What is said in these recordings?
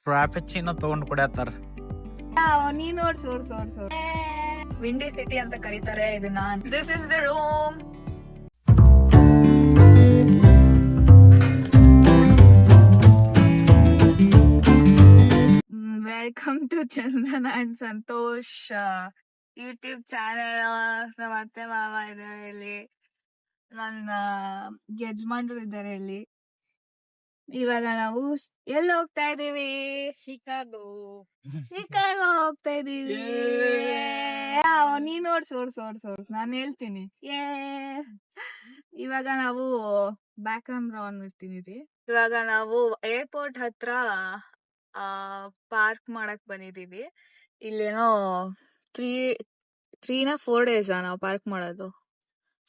ಫ್ರಾಪಚಿನೋ ತಗೊಂಡ್ ಕುಡಿಯತ್ತಾರ. ನೀನ್ odds ವಿಂಡಿ city ಅಂತ ಕರೀತಾರೆ ಇದನ್ನ. This is the room. Welcome to Chandana and Santosh YouTube channel. ನಮ್ಮ ಅತ್ತೆ ಮಾವ ಇದಾರೆ ಇಲ್ಲಿ, ನನ್ನ ಯಜಮಾನ್ರು ಇದಾರೆ ಇಲ್ಲಿ. ಇವಾಗ ನಾವು ಎಲ್ಲಿ ಹೋಗ್ತಾ ಇದೀವಿ? ಶಿಕಾಗೋ ಹೋಗ್ತಾ ಇದೀವಿ. ನೀನ್ ಓಡ್ಸು ನಾನು ಹೇಳ್ತೀನಿ. ಇವಾಗ ನಾವು ಬ್ಯಾಕ್ ಕ್ಯಾಮ್ರಾ ಆನ್ ಇರ್ತೀನಿ ರೀ. ಇವಾಗ ನಾವು ಏರ್ಪೋರ್ಟ್ ಹತ್ರ ಪಾರ್ಕ್ ಮಾಡಕ್ ಬಂದಿದೀವಿ. ಇಲ್ಲೇನೋ 4 days ನಾವು ಪಾರ್ಕ್ ಮಾಡೋದು.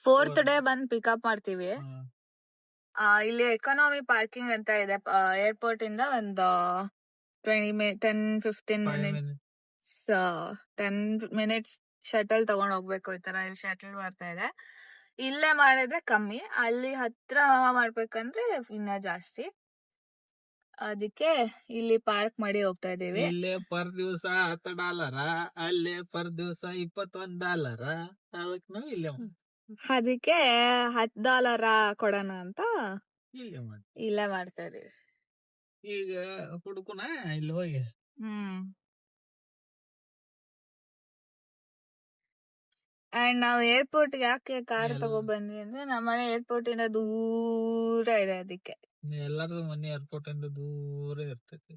4th day ಬಂದ್ ಪಿಕಪ್ ಮಾಡ್ತೀವಿ. ಇಲ್ಲಿ ಎಕಾನಮಿ ಪಾರ್ಕಿಂಗ್ ಅಂತ ಇದೆ. ಏರ್ಪೋರ್ಟ್ ಇಂದ ಒಂದು 10 ಮಿನಿಟ್ಸ್ ಶಟಲ್ ತಗೊಂಡ್ ಹೋಗ್ಬೇಕು. ಈ ತರ ಇಲ್ಲಿ ಶಟಲ್ ಬರ್ತಾ ಇದೆ. ಇಲ್ಲೇ ಮಾಡಿದ್ರೆ ಕಮ್ಮಿ, ಅಲ್ಲಿ ಹತ್ರ ಮಾಡ್ಬೇಕಂದ್ರೆ ಇನ್ನ ಜಾಸ್ತಿ. ಅದಕ್ಕೆ ಇಲ್ಲಿ ಪಾರ್ಕ್ ಮಾಡಿ ಹೋಗ್ತಾ ಇದೀವಿ. ಇಲ್ಲೇ ಪರ್ ದಿವಸ $10, ಅಲ್ಲೇ ಪರ್ ದಿವಸ $21. ಅದಕ್ಕೆ ನಾವು ಇಲ್ಲೇ ಅದಕ್ಕೆ $10 ಕೊಡೋಣ ಅಂತ ಇಲ್ಲೇ ಮಾಡ್ತಾ ಇದೀವಿ. ಈಗ ಹುಡುಕುನ ಇಲ್ಲಿ ಹೋಗಿ. ಅಂಡ್ ನಾವ್ ಏರ್ಪೋರ್ಟ್ ಯಾಕೆ ಕಾರ್ ತಗೊಂಡ್ ಬಂದ್ವಿ ಅಂದ್ರೆ ನಮ್ಮನೆ ಏರ್ಪೋರ್ಟ್ ಇಂದ ದೂರ ಇದೆ. ಅದಕ್ಕೆ ಎಲ್ಲಾರ್ದು ಮನೆ ಏರ್ಪೋರ್ಟ್ ಇಂದ ದೂರ ಇರ್ತೈತಿ.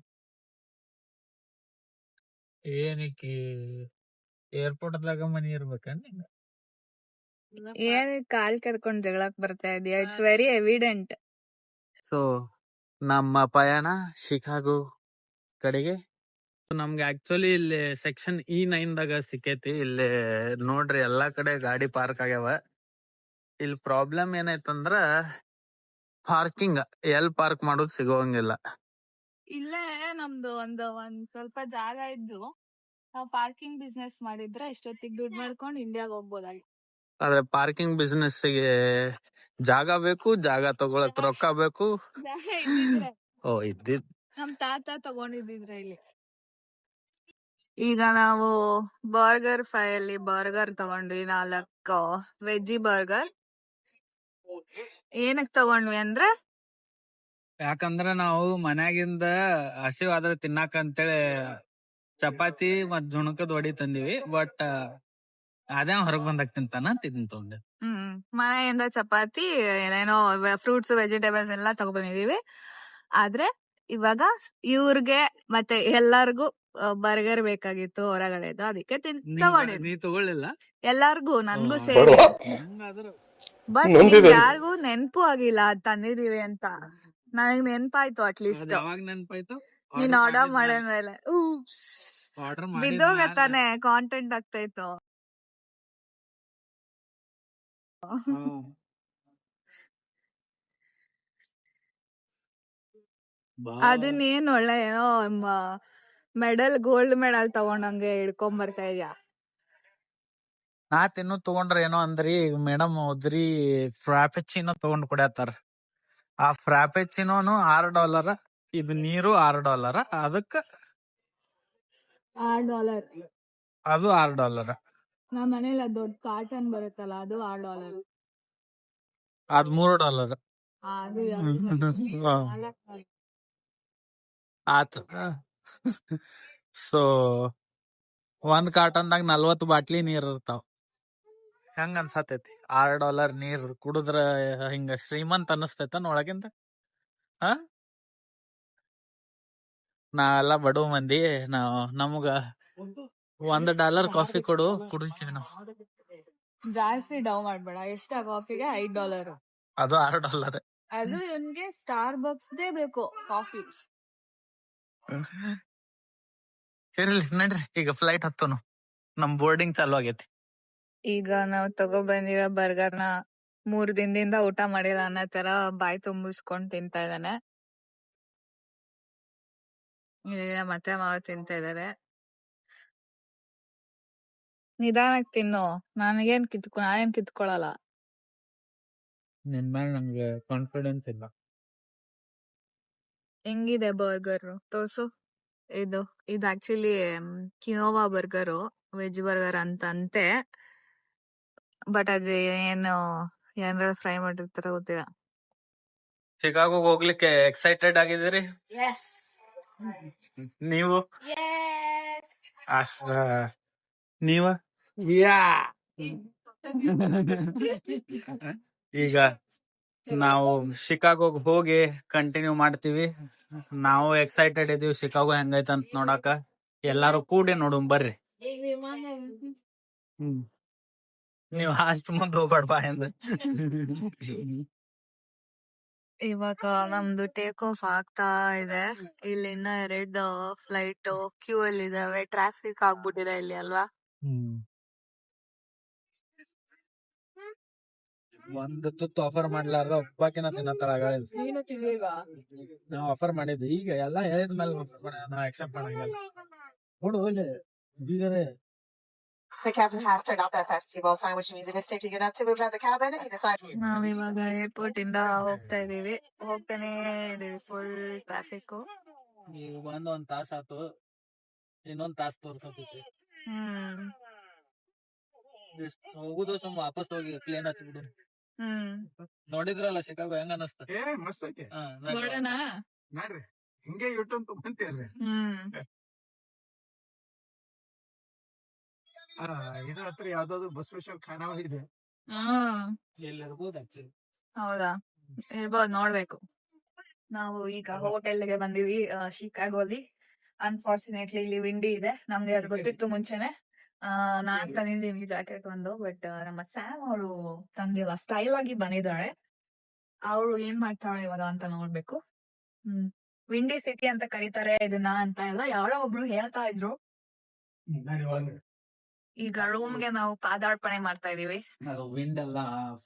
ಏನಕ್ಕೆ ಏರ್ಪೋರ್ಟ್ ಮನಿ ಇರ್ಬೇಕನ್? ಏನ್ ಕಾಲ್ ಕರ್ಕೊಂಡ್ ಜಗಳಕ್ ಬರ್ತಾ ಇದೆಯಾ? It's very evident. ಸೊ ನಮ್ಮ ಪಯಣ ಶಿಕಾಗೋ ಕಡೆಗೆ. ನಮ್ಗೆ ಆಕ್ಚುಲಿ ಇಲ್ಲಿ ಸೆಕ್ಷನ್ E9 ದಾಗ ಸಿಕ್ಕೈತಿ. ಇಲ್ಲಿ ನೋಡ್ರಿ ಎಲ್ಲಾ ಕಡೆ ಗಾಡಿ ಪಾರ್ಕ್ ಆಗ್ಯಾವ. ಇಲ್ಲಿ ಪ್ರಾಬ್ಲಮ್ ಏನೈತಂದ್ರ ಪಾರ್ಕಿಂಗ್ ಎಲ್ ಪಾರ್ಕ್ ಮಾಡೋದು ಸಿಗೋಂಗಿಲ್ಲ. ಇಲ್ಲೇ ನಮ್ದು ಒಂದ್ ಸ್ವಲ್ಪ ಜಾಗ ಇದ್ದು ನಾವ್ ಪಾರ್ಕಿಂಗ್ ಬಿಸ್ನೆಸ್ ಮಾಡಿದ್ರೆ ಇಷ್ಟೊತ್ತಿಗೆ ದುಡ್ಡು ಮಾಡ್ಕೊಂಡು ಇಂಡಿಯಾಗ ಹೋಗ್ಬೋದಾಗಿ. ಆದ್ರೆ ಪಾರ್ಕಿಂಗ್ ಬಿಸ್ನೆಸ್ ಗೆ ಜಾಗ ಬೇಕು, ಜಾಗ ತಗೊಳಕ್ ರೊಕ್ಕ ಬೇಕು. ಓ ಇದ್ದಿದ್ ನಮ್ ತಾತ ತಗೊಂಡಿದ್ರೆ ಇಲ್ಲಿ. ಈಗ ನಾವು ಬರ್ಗರ್ ಅಲ್ಲಿ ಬರ್ಗರ್ ತಗೊಂಡ್ವಿ, 4 ವೆಜ್ಜಿ ಬರ್ಗರ್. ಏನಕ್ ತಗೊಂಡ್ವಿ ಅಂದ್ರೆ ಯಾಕಂದ್ರ ನಾವು ಮನ್ಯಾಗಿಂದ ಹಸಿವಾದ್ರೆ ತಿನ್ನಾಕ ಅಂತೇಳಿ ಚಪಾತಿ ಮತ್ ಜುಣಕದ ವಡಿ ತಂದಿವಿ. ಬಟ್ ಅದೇ ಹೊರಗ್ ಬಂದಾಗ ತಿಂತಾನ ತಿಂತೊಂಡೆ. ಮನೆಯಿಂದ ಚಪಾತಿ ಏನೇನೋ ಫ್ರೂಟ್ಸ್ ವೆಜಿಟೇಬಲ್ಸ್ ಎಲ್ಲ ತಗೊಬಂದಿದೀವಿ. ಆದ್ರೆ ಇವಾಗ ಇವ್ರಿಗೆ ಮತ್ತೆ ಎಲ್ಲಾರ್ಗು ಬರ್ಗರ್ ಬೇಕಾಗಿತ್ತು ಹೊರಗಡೆದು, ಅದಕ್ಕೆ ತಗೊಂಡಿದ್ವಿ. ನೀ ತಗೊಳ್ಳಿಲ್ಲ? ಎಲ್ಲಾರ್ಗು, ನನ್ಗೂ ಸೇರಿ. ಬಟ್ ಯಾರಿಗೂ ನೆನ್ಪು ಆಗಿಲ್ಲ ಅದ್ ತಂದಿದೀವಿ ಅಂತ. ನನಗ್ ನೆನ್ಪಾಯ್ತು ಅಟ್ಲೀಸ್ಟ್. ನೆನ್ಪಾಯ್ತು ನೀನ್ ಆರ್ಡರ್ ಮಾಡಿದ್ಮೇಲೆ. ಬಿದ್ದೋಗತ್ತಾನೆ ಕಾಂಟೆಂಟ್ ಆಗ್ತಾ ಇತ್ತು. ಅದನ್ನೇನ್ ಒಳ್ಳೆ ಏನೋ ಮೆಡಲ್, ಗೋಲ್ಡ್ ಮೆಡಲ್ ತಗೊಂಡಂಗೆ ಹಿಡ್ಕೊಂಡ್ ಬರ್ತಾ ಇದ್ಯಾ. ನಾ ತಿನ್ನು ತಗೊಂಡ್ರ ಏನೋ ಅಂದ್ರಿ ಮೇಡಮ್. ಹೋದ್ರಿ ಫ್ರಾಪಚಿನೋ ತಗೊಂಡ್ ಕುಡಿಯತ್ತಾರ. ಆ ಫ್ರಾಪಚಿನೋನು $6, ಇದು ನೀರು $6. ಅದಕ್ಕ $6. ಅದು $6. ನಮ್ ಮನೇಲಿ ದೊಡ್ಡ ಕಾರ್ಟನ್ ಬರುತ್ತಲ್ಲ, ಅದು $6. ಅದ್ $3. ಆತ. ಸೊ ಒಂದ್ ಕಾರ್ಟನ್ದಾಗ 40 ಬಾಟ್ಲಿ ನೀರ್ ಇರ್ತಾವ. ಹೆಂಗ ಅನ್ಸತೈತಿ? $6 ನೀರ್ ಕುಡುದ್ರ ಹಿಂಗ ಶ್ರೀಮಂತ ಅನಸ್ತೈತನ್ ಒಳಗಿಂದ? ನಾವೆಲ್ಲ ಬಡವ ಮಂದಿ. ನಮಗ $1 ಕಾಫಿ ಕೊಡು, ಕುಡಿತೀವಿ ನಾವು. ಜಾಸ್ತಿ ಡೌ ಮಾಡ್ಬೇಡ. ಎಷ್ಟ ಕಾಫಿಗೆ? $5. ಅದು $6. ಅದು ಇವ್ನ್ಗೆ ಸ್ಟಾರ್ ಬಕ್ಸ್ ದೇ ಬೇಕು ಕಾಫಿ. ಇರ್ಲಿ ನಡ್ರಿ, ಈಗ ಫ್ಲೈಟ್ ಹತ್ತನು. ನಮ್ ಬೋರ್ಡಿಂಗ್ ಚಾಲು ಆಗೈತಿ. ಈಗ ನಾವ್ ತಗೊಬಂದಿರೋ ಬರ್ಗರ್ನ 3 ದಿನದಿಂದ ಊಟ ಮಾಡಿಲ್ಲ ಅನ್ನೋ ತರ ಬಾಯಿ ತುಂಬಿಸ್ಕೊಂಡ್ ತಿಂತಾ ಇದ್ದಾನೆ. ಮತ್ತೆ ಮಾವ ತಿಂತಾ ಇದಾರೆ. ನಿಧಾನಕ್ ತಿನ್ನು, ನಾನೇನ್ ಕಿತ್ಕೊಳಲ್ಲ. ನಿನ್ ಮೇಲೆ ನಂಗೆ ಕಾನ್ಫಿಡೆನ್ಸ್ ಇಲ್ಲ. ಹೆಂಗಿದೆ ಬರ್ಗರ್? ತೋರ್ಸು. ಇದು ಇದು ಆಕ್ಚುಲಿ ಕಿನೋವಾ ಬರ್ಗರು, ವೆಜ್ ಬರ್ಗರ್ ಅಂತೆ. ಬಟ್ ಅದು ಏನು ಏನಾರ ಫ್ರೈ ಮಾಡಿರ್ತಾರ ಗೊತ್ತಿಲ್ಲ. ಶಿಕಾಗೋಗೆ ಹೋಗ್ಲಿಕ್ಕೆ ಎಕ್ಸೈಟೆಡ್ ಆಗಿದ್ದೀರಿ ನೀವು? ಅಷ್ಟ ನೀವ? ಈಗ ನಾವು ಶಿಕಾಗೋಗ್ ಹೋಗಿ ಕಂಟಿನ್ಯೂ ಮಾಡ್ತೀವಿ. ನಾವು ಎಕ್ಸೈಟೆಡ್ ಇದೀವಿ ಶಿಕಾಗೋ ಹೆಂಗೈತೆ ಅಂತ ನೋಡಾಕ. ಎಲ್ಲಾರು ಕೂಡಿ ನೋಡು ಬರ್ರಿ. ನೀವು ಅಷ್ಟ್ ಮುಂದೆ ಹೋಗ್ಬೇಡ್ಬಾ ಎಂದ. ಇವಾಗ ನಮ್ದು ಟೇಕ್ ಆಫ್ ಆಗ್ತಾ ಇದೆ. ಇಲ್ಲಿ ಇನ್ನ 2 ಫ್ಲೈಟ್ ಕ್ಯೂ ಅಲ್ಲಿ ಇದಾವೆ. ಟ್ರಾಫಿಕ್ ಆಗ್ಬಿಟ್ಟಿದೆ ಇಲ್ಲಿ ಅಲ್ವಾ? ಒಂದ್ ತುತ್ತು ಆಫರ್ ಮಾಡ್ಲಾರ್ದ ಒಬ್ಬಾಕಿನ ತಿನ್ನತ್ತಾರ. ನೀನು ತಿನ್ಲಿಲ್ವಾ? ನಾವ್ ಆಫರ್ ಮಾಡಿದ್ವಿ. ಈಗ ಎಲ್ಲಾ ಹೇಳಿದ ಮೇಲೆ ನಾವ್ ಅಕ್ಸೆಪ್ಟ್ ಮಾಡಂಗಿಲ್ಲ. ನೋಡು ಇಲ್ಲಿ ಬೀಗರೆ. The captain has turned off that festival sign, which means if it's taking enough to move around the cabin, he decides. ನಾವಿವಾಗ ಏರ್ಪೋರ್ಟ್ ಇಂದ ಹೋಗ್ತಾನೆ ಇದೀವಿ. Full traffic. ಈಗ ಬಂದ್ 1 ತಾಸ ಆತು. ಇನ್ನೊಂದ್ ತಾಸ್ ತೋರ್ಸತೈತಿ. ಹೋಗುದು ಸುಮ್ ವಾಪಸ್ ಹೋಗಿ ಪ್ಲೇನ್ ಹಚ್ಬಿಡು. ನೋಡಿದ್ರಲ್ಲ ಶಿಕಾಗೋ ಹೆಂಗ ಅನಸ್ತ? ಮಸ್ತ್ ಐತಿ ನೋಡೋಣ ನೋಡ್ರಿ. ಹಿಂಗೆ ಯೂಟ್ಯೂಬ್ ತಗೊಂತೀರಿ. ಇದ್ರ ಹತ್ರ ಯಾವ್ದಾದ್ರು ಬಸವೇಶ್ವರ ಖಾನಾ ಇದೆ. ಎಲ್ಲಿರ್ಬೋದು ಆಕ್ಚುಲಿ. ಹೌದಾ? ಇರ್ಬೋದು, ನೋಡ್ಬೇಕು. ನಾವು ಈಗ ಹೋಟೆಲ್ಗೆ ಬಂದಿವಿ ಶಿಕಾಗೋಲಿ. ಅನ್ಫಾರ್ಚುನೇಟ್ಲಿ ಇಲ್ಲಿ ವಿಂಡಿ ಇದೆ. ನಮ್ಗೆ ಅದು ಗೊತ್ತಿತ್ತು ಮುಂಚೆನೆ. ನಾನ್ ತಂದಿದ್ದೀನಿ ಜಾಕೆಟ್ ಒಂದು. ಬಟ್ ನಮ್ಮ ಸ್ಯಾಮ್ ಅವರು ತಂದಿಲ್ಲ, ಸ್ಟೈಲ್ ಆಗಿ ಬಂದಿದ್ದಾಳೆ. ಅವ್ರು ಏನ್ ಮಾಡ್ತಾಳೆ ಇವಾಗ ಅಂತ ನೋಡ್ಬೇಕು. ವಿಂಡಿ ಸಿಟಿ ಅಂತ ಕರೀತಾರೆ ಇದನ್ನ ಅಂತ ಎಲ್ಲ ಯಾರೋ ಒಬ್ರು ಹೇಳ್ತಾ ಇದ್ರು. ಈಗ ರೂಮ್ಗೆ ನಾವು ಪಾದಾರ್ಪಣೆ ಮಾಡ್ತಾ ಇದೀವಿ. ವಿಂಡ್ ಅಲ್ಲ,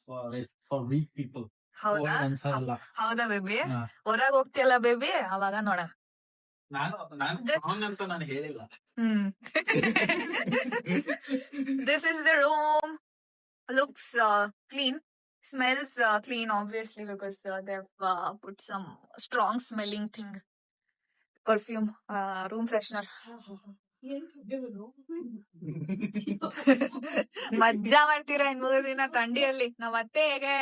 ಫಾರ್ ವೀಕ್ ಪೀಪಲ್. ಹೌದಾ? ಹೌದಾ ಬೇಬಿ? ಹೊರಗ್ ಹೋಗ್ತಿಯಲ್ಲ ಬೇಬಿ, ಅವಾಗ ನೋಡೋಣ. ಅಂತ ನಾನು ಹೇಳಿಲ್ಲ. This is the room. Looks clean. Smells clean, obviously, because they've put some strong smelling thing. Perfume, room freshener. ಮಜ್ಜಾ ಮಾಡ್ತೀರಾ ಇನ್ 3 ದಿನ ಥಂಡಿಯಲ್ಲಿ? ನಾವ್ ಅತ್ತೆ ಹೇಗೆ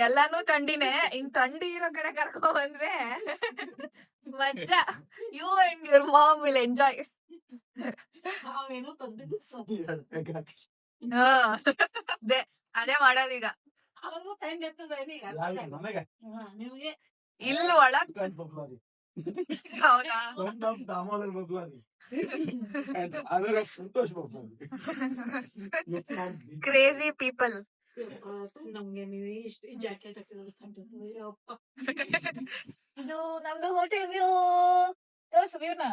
ಎಲ್ಲಾನು ಥಂಡಿನೇ, ಹಿಂಗ್ ಥಂಡಿ ಇರೋ ಕಡೆ ಕರ್ಕೊ ಬಂದ್ರೆ ಮಜ್ಜಾ. You and your mom will enjoy. ಅದೇ ಮಾಡೋದೀಗ. ಇಲ್ಲಿ ಒಳಗ್ ಹೌದಾ? Crazy people. ಇದು ನಮ್ದು ಹೋಟೆಲ್ ವ್ಯೂ. ತೋರ್ಸು ವ್ಯೂನ.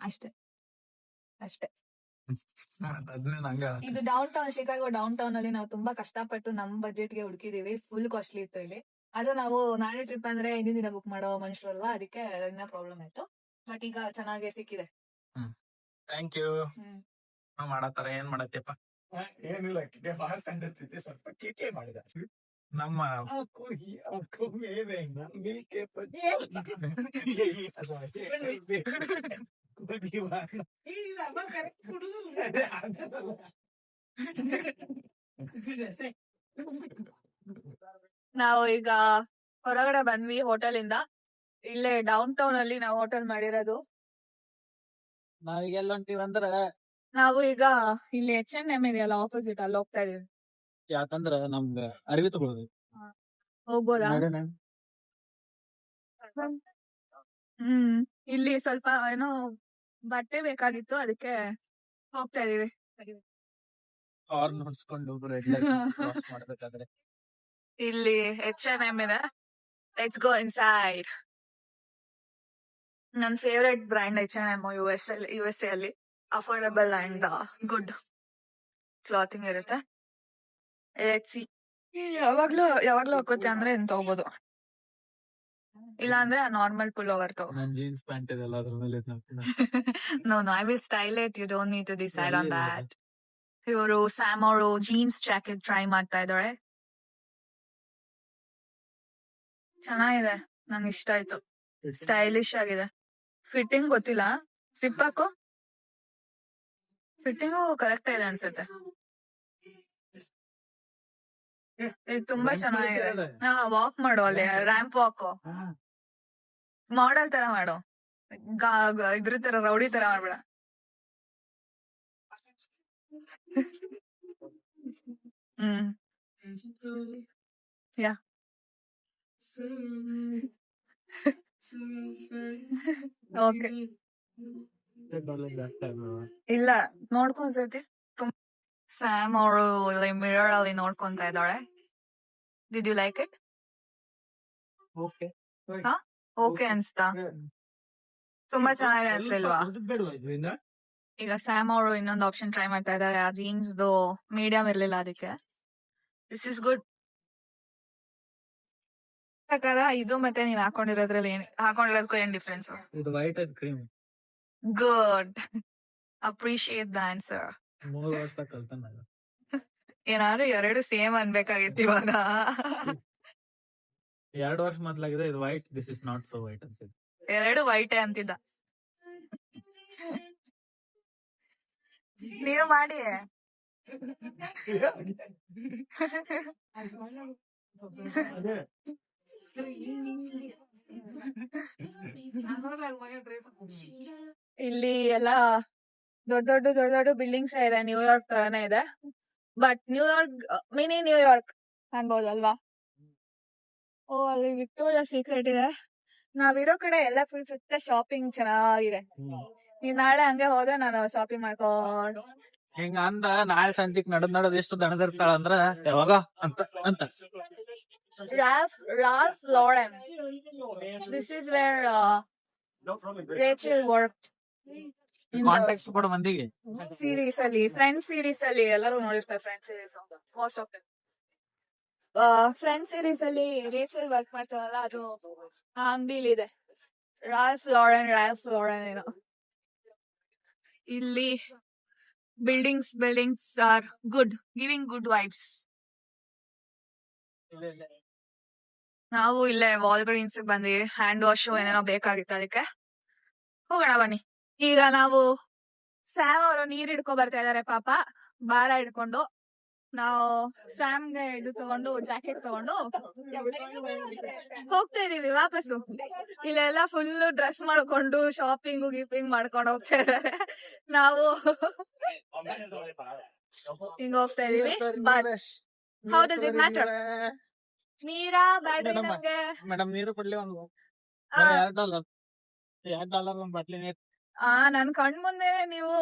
ಅಷ್ಟೇ ಅಷ್ಟೇ. ಇದು downtown Chicago. Downtown ಅಲ್ಲಿ ನಾವು ತುಂಬಾ ಕಷ್ಟಪಟ್ಟು ನಮ್ ಬಜೆಟ್ಗೆ ಹುಡುಕಿದೀವಿ. ಫುಲ್ ಕಾಸ್ಟ್ಲಿ ಇತ್ತು ಇಲ್ಲಿ. ಅದು ನಾವು ನಾಳೆ ಟ್ರಿಪ್ ಅಂದ್ರೆ ಹಿಂದಿನ ದಿನ ಬುಕ್ ಮಾಡೋ ಮನುಷ್ಯರಲ್ವಾ, ಅದಕ್ಕೆ ಇನ್ನ ಪ್ರಾಬ್ಲಮ್ ಆಯ್ತು. ಬಟ್ ಈಗ ಚೆನ್ನಾಗಿ ಸಿಕ್ಕಿದೆ. Thank you. ಮಾಡತ್ತಾರ. ಏನ್ ಮಾಡತ್ತಪ್ಪ? ಏನಿಲ್ಲ, ಬಾಳ ಕಂಡೈತಿ. ಸ್ವಲ್ಪ ಕೀಟ್ಲೆ ಮಾಡಿದ ನಮ್ಮ ನಾವು ಈಗ ಹೊರಗಡೆ ಬಂದ್ವಿ ಹೋಟೆಲ್ ಇಂದ. ಇಲ್ಲೇ ಡೌನ್ ಟೌನ್ ಅಲ್ಲಿ ನಾವು ಹೋಟೆಲ್ ಮಾಡಿರೋದು. ನಾವೀಗ ಎಲ್ಲ ಹೊಂಟಿವಿ ಅಂದ್ರ ನಾವು ಈಗ ಇಲ್ಲಿ H&M ಇದೆಯಲ್ಲ ಆಪೋಸಿಟ್, ಅಲ್ಲಿ ಹೋಗ್ತಾ ಇದೀವಿ. ಯಾಕಂದ್ರ ನಮ್ಗ ಅರಿವಿ ತಗೊಳ್ಳೋದು. ಹೋಗ್ಬೋದಾ? ಇಲ್ಲಿ ಸ್ವಲ್ಪ ಏನೋ ಬಟ್ಟೆ ಬೇಕಾಗಿತ್ತು, ಅದಕ್ಕೆ ಹೋಗ್ತಾ ಇದೀವಿ. ಹಾರ್ನ್ ಹೊಡ್ಸ್ಕೊಂಡು ಮಾಡ್ಬೇಕಾದ್ರೆ ಇಲ್ಲಿ H&M ಇದೆ. Let's go inside. ನನ್ ಫೇವ್ರೆಟ್ ಬ್ರ್ಯಾಂಡ್ H&M. USA ಅಲ್ಲಿ ಅಫೋರ್ಡಬಲ್ ಅಂಡ್ ಗುಡ್ ಕ್ಲಾತಿಂಗ್ ಇರುತ್ತೆ. ಯಾವಾಗ್ಲೂ ಹಾಕೋತೆ ಅಂದ್ರೆ ಎಂತ ಹೋಗ್ಬೋದು, ಇಲ್ಲ ಅಂದ್ರೆ ನಾರ್ಮಲ್ ಪುಲ್ಲೋವರ್ ತಗೋ. ಜೀನ್ಸ್ ಪ್ಯಾಂಟ್ ಇದೆಲ್ಲ ಅದ್ರ ಮೇಲೆ no I will style it. You don't need to decide on that. ಇವರು ಸ್ಯಾಮ್ ಅವರು ಜೀನ್ಸ್ ಜಾಕೆಟ್ ಟ್ರೈ ಮಾಡ್ತಾ ಇದ್ದಾಳೆ. ಚೆನ್ನಾಗಿದೆ, ನಂಗೆ ಇಷ್ಟ ಆಯ್ತು. ಸ್ಟೈಲಿಶ್ ಆಗಿದೆ. ಫಿಟ್ಟಿಂಗ್ ಗೊತ್ತಿಲ್ಲ. ಸಿಪ್ ಹಾಕು. ಫಿಟ್ಟಿಂಗು ಕರೆಕ್ಟ್ ಇದೆ ಅನ್ಸುತ್ತೆ. ಇದು ತುಂಬಾ ಚೆನ್ನಾಗಿದೆ. ವಾಕ್ ಮಾಡು ಅಲ್ಲಿ, ರ್ಯಾಂಪ್ ವಾಕ್ ಮಾಡೆಲ್ ತರ ಮಾಡು. ಇದ್ರ ತರ ರೌಡಿ ತರ ಮಾಡ್ಬೇಡ. Hmm yeah okay. ಇಲ್ಲ ನೋಡ್ಕೊಂಡ್ಸತಿ ಸ್ಯಾಮ್ ಅವರು ಇಲ್ಲಿ ಮಿರರ್ ಅಲ್ಲಿ ನೋಡ್ಕೊಂತ ಇದ್ದಾಳೆ. Did you like it? Okay. ಹಾ ಓಕೆ ಅನ್ಸ್ತಾ? ತುಂಬಾ ಚೆನ್ನಾಗಿದೆ ಅನ್ಸ್ಲಿಲ್ವಾ? ಈಗ ಸ್ಯಾಮ್ ಅವರು ಇನ್ನೊಂದು ಆಪ್ಷನ್ ಟ್ರೈ ಮಾಡ್ತಾ ಇದ್ದಾರೆ. ಆ ಜೀನ್ಸ್ ಮೀಡಿಯಂ ಇರ್ಲಿಲ್ಲ, ಅದಕ್ಕೆ ದಿಸ್ ಇಸ್ ಗುಡ್. ಪ್ರಕಾರ ಇದು ಮತ್ತೆ ನೀನ್ ಹಾಕೊಂಡಿರೋದಕ್ಕೂ ಏನ್ ಡಿಫ್ರೆನ್ಸ್? ಇದು white and cream. Good, appreciate the answer. 3 ವರ್ಷ ಕಲ್ತಾನ. ಏನಾದ್ರು ಎರಡು ಸೇಮ್ ಅನ್ಬೇಕಾಗಿತ್ತು ಇವಾಗ. 2 ವರ್ಷ ಮೊದ್ಲಾಗಿದೆ. ಇದು white, this is not so white ಅನ್ಸಿದೆ. ಎರಡು ವೈಟೇ ಅಂತಿದ್ದ. ನೀವು ಮಾಡಿ. ಇಲ್ಲಿ ಎಲ್ಲ ದೊಡ್ಡ ದೊಡ್ಡ ಬಿಲ್ಡಿಂಗ್ಸ್ ಇದೆ. ನ್ಯೂಯಾರ್ಕ್ ತರಾನೇ ಇದೆ. ಬಟ್ ನ್ಯೂಯಾರ್ಕ್ ಮಿನಿ ನ್ಯೂಯಾರ್ಕ್ ಅನ್ಬೋದಲ್ವಾ? ಓ, ಅಲ್ಲಿ ವಿಕ್ಟೋರಿಯಾ ಸೀಕ್ರೆಟ್ ಇದೆ. ನಾವಿರೋ ಕಡೆ ಎಲ್ಲ ಫುಲ್ ಸುತ್ತ ಶಾಪಿಂಗ್ ಚೆನ್ನಾಗಿದೆ. ನೀವ್ ನಾಳೆ ಹಂಗೆ ಹೋದ್ರೆ ನಾನು ಶಾಪಿಂಗ್ ಮಾಡ್ಕೊಂಡು ಹಿಂಗ ಅಂದ ನಾಳೆ ಸಂಜೆಗ್ ನಡದ್ ಎಷ್ಟು ದಣದಿರ್ತಾಳ ಅಂದ್ರ ಯಾವಾಗ ಅಂತ Ralph Lauren. This is where Rachel worked. Contact ಕೊಡ ಮಂದಿಗೆ. ಸೀರೀಸ್ ಅಲ್ಲಿ, ಫ್ರೆಂಡ್ಸ್ ಸೀರೀಸ್ ಅಲ್ಲಿ ಎಲ್ಲರೂ ನೋಡಿರ್ತಾರೆ. Friends series most of them. Friends series ಅಲ್ಲಿ ರೇಚಲ್ ವರ್ಕ್ ಮಾಡ್ತಾರಲ್ಲ, ಅದು ಆ ಅಂಗಡಿಲಿ ಇದೆ. ರಾಲ್ಫ್ ಲಾರೆನ್ ಏನೋ. ಇಲ್ಲಿ buildings are good, giving good vibes. ನಾವು ಇಲ್ಲೇ ವಾಲ್ಗ್ರೀನ್ಸ್ ಬಂದ್ವಿ. ಹ್ಯಾಂಡ್ ವಾಶ್ ಏನೇನೋ ಬೇಕಾಗಿತ್ತು, ಅದಕ್ಕೆ ಹೋಗೋಣ ಬನ್ನಿ. ಈಗ ನಾವು ಸ್ಯಾಮ್ ಅವರು ನೀರ್ ಹಿಡ್ಕೊ ಬರ್ತಾ ಇದಾರೆ ಪಾಪ, ಭಾರ ಹಿಡ್ಕೊಂಡು. ನಾವು ಸ್ಯಾಮ್ಗೆ ಇದು ತಗೊಂಡು, ಜಾಕೆಟ್ ತಗೊಂಡು ಹೋಗ್ತಾ ಇದೀವಿ ವಾಪಸ್ಸು. ಇಲ್ಲೆಲ್ಲ ಫುಲ್ ಡ್ರೆಸ್ ಮಾಡ್ಕೊಂಡು ಶಾಪಿಂಗ್ ಗೀಪಿಂಗ್ ಮಾಡ್ಕೊಂಡು ಹೋಗ್ತಾ ಇದಾರೆ. ನಾವು ಹಿಂಗ್ ಹೋಗ್ತಾ ಇದೀವಿ. But how does it matter? Neera battery ನಮ್ಗೆ? ಮೇಡಮ್ ನೀರು ಕೊಡ್ಲಿ ಒಂದು $2 ಒಂದ್ ಬಾಟ್ಲಿ ನೀರು. ನನ್ ಕಣ್ ಮುಂದೆ ನೀವು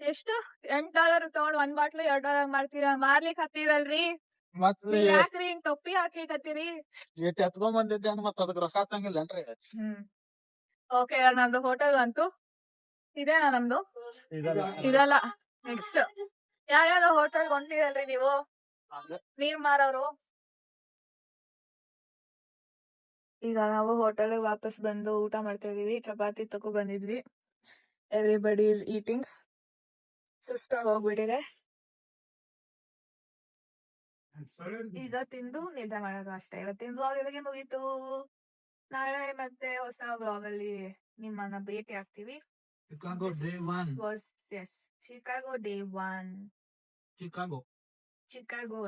ಎಷ್ಟು $8 ತಗೊಂಡ್ ಒಂದ್ ಬಾಟ್ಲು $2 ಮಾಡ್ತೀರಾ? ಮಾರ್ಲಿಕ್ ಹತ್ತೀರಲ್ರಿ, ಮತ್ತೆ ಯಾಕ್ರಿ ಹಿಂಗ್ ಟೊಪ್ಪಿ ಹಾಕ್ಲಿಕ್ ಹತ್ತೀರಿ? ಎಷ್ಟ್ ಎತ್ಕೊಂಡ್ ಬಂದಿದ್ದೆ ಮತ್ತ ಅದಕ್ಕೆ ರೊಕ್ಕ ಹಾಕಂಗಿಲ್ಲನ್ರಿ? ಓಕೆ, ಇವಾಗ ನಮ್ದು ಹೋಟೆಲ್ ಬಂತು. ಇದೇನಾ ನಮ್ದು? ಇದಲ್ಲ, ನೆಕ್ಸ್ಟ್ ಯಾವ್ಯಾವ್ದೋ ಹೋಟೆಲ್ ಹೊಂಟಿರಲ್ರಿ ನೀವು, ನೀರ್ ಮಾರೋರು. ಈಗ ನಾವು ಹೋಟೆಲ್ ವಾಪಸ್ ಬಂದು ಊಟ ಮಾಡ್ತಾ ಇದೀವಿ. ಚಪಾತಿ ತಗೋ ಬಂದಿದ್ವಿ. Everybody is eating. ಸುಸ್ತಾಗಿ ಹೋಗ್ಬಿಟ್ಟಿದೆ. ಈಗ ತಿಂದು ನಿದ್ದೆ ಮಾಡೋದು ಅಷ್ಟೇ. ಇವತ್ತಿನ ಬ್ಲಾಗ್ ಇಲ್ಲಿಗೆ ಮುಗೀತು. ನಾಳೆ ಮತ್ತೆ ಹೊಸ ಬ್ಲಾಗ್ ಅಲ್ಲಿ ನಿಮ್ಮನ್ನ ಭೇಟಿ ಆಗ್ತೀವಿ. Chicago day 1. Yes, Chicago day 1. Chicago. Chicago.